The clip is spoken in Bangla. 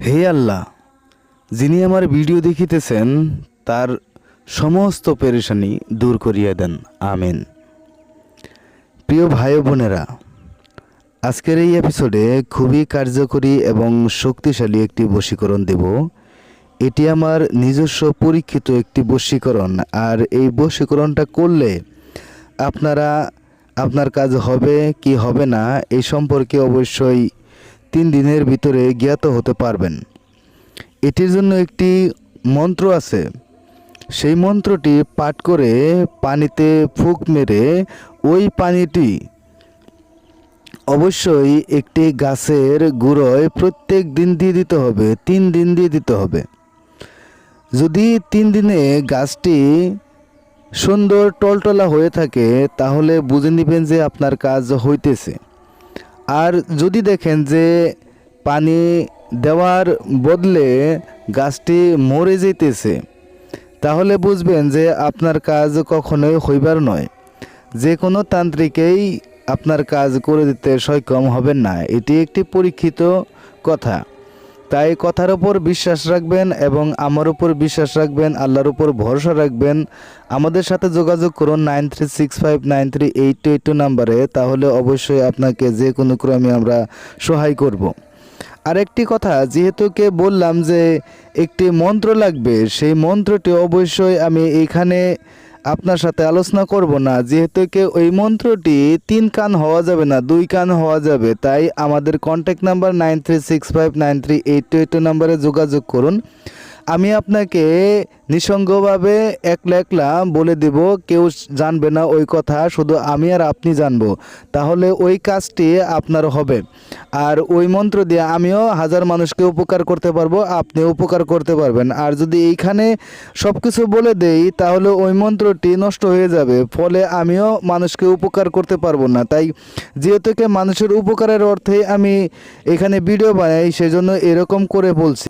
হে আল্লাহ, যিনি আমার ভিডিও দেখিতেছেন তার সমস্ত পেরেশানি দূর করিয়া দেন, আমিন। প্রিয় ভাই বোনেরা, আজকের এই এপিসোডে খুবই কার্যকরী এবং শক্তিশালী একটি বশীকরণ দেব। এটি আমার নিজস্ব পরীক্ষিত একটি বশীকরণ, আর এই বশীকরণটা করলে আপনার কাজ হবে কি হবে না এই সম্পর্কে অবশ্যই 3 দিনের ভিতরে জ্ঞাত হতে পারবেন। এটির জন্য একটি মন্ত্র আছে। সেই মন্ত্রটি পাঠ করে পানিতে ফুঁক মেরে ওই পানিটি অবশ্যই একটি গাছের গুঁড়োয় প্রত্যেক দিন দিয়ে দিতে হবে, 3 দিন দিয়ে দিতে হবে। যদি 3 দিনে গাছটি সুন্দর টলটলা হয়ে থাকে তাহলে বুঝে নেবেন যে আপনার কাজ হইতেছে। আর যদি দেখেন যে পানি দেওয়ার বদলে গাছটি মরে যেতেছে তাহলে বুঝবেন যে আপনার কাজ কখনোই হইবার নয়। যে কোনো তান্ত্রিকেই আপনার কাজ করে দিতে সক্ষম হবেন না। এটি একটি পরীক্ষিত কথা। তাই কথার উপর বিশ্বাস রাখবেন এবং আমার উপর বিশ্বাস রাখবেন, আল্লাহর উপর ভরসা রাখবেন। আমাদের সাথে যোগাযোগ করুন 9365938282 নাম্বারে। তাহলে অবশ্যই আপনাকে যে কোনো ক্রমে আমরা সহায় করব। আরেকটি কথা, যেহেতু বললাম যে একটি মন্ত্র লাগবে, সেই মন্ত্রটি অবশ্যই আমি এইখানে আপনার সাথে আলোচনা করব না, যেহেতু ওই মন্ত্রটি 3 কান হওয়া যাবে না, 2 কান হওয়া যাবে। তাই আমাদের কন্ট্যাক্ট নাম্বার 9365938282 নাম্বারে যোগাযোগ করুন। আমি আপনাকে নিঃসঙ্গভাবে একলা একলা বলে দেব, কেউ জানবে না ওই কথা, শুধু আমি আর আপনি জানবো। তাহলে ওই কাজটি আপনার হবে। আর ওই মন্ত্র দিয়ে আমিও 1000 মানুষকে উপকার করতে পারবো, আপনিও উপকার করতে পারবেন। আর যদি এইখানে সব কিছু বলে দেই তাহলে ওই মন্ত্রটি নষ্ট হয়ে যাবে, ফলে আমিও মানুষকে উপকার করতে পারবো না। তাই যেহেতু মানুষের উপকারের অর্থে আমি এখানে ভিডিও বানাই, সেজন্য এরকম করে বলছি।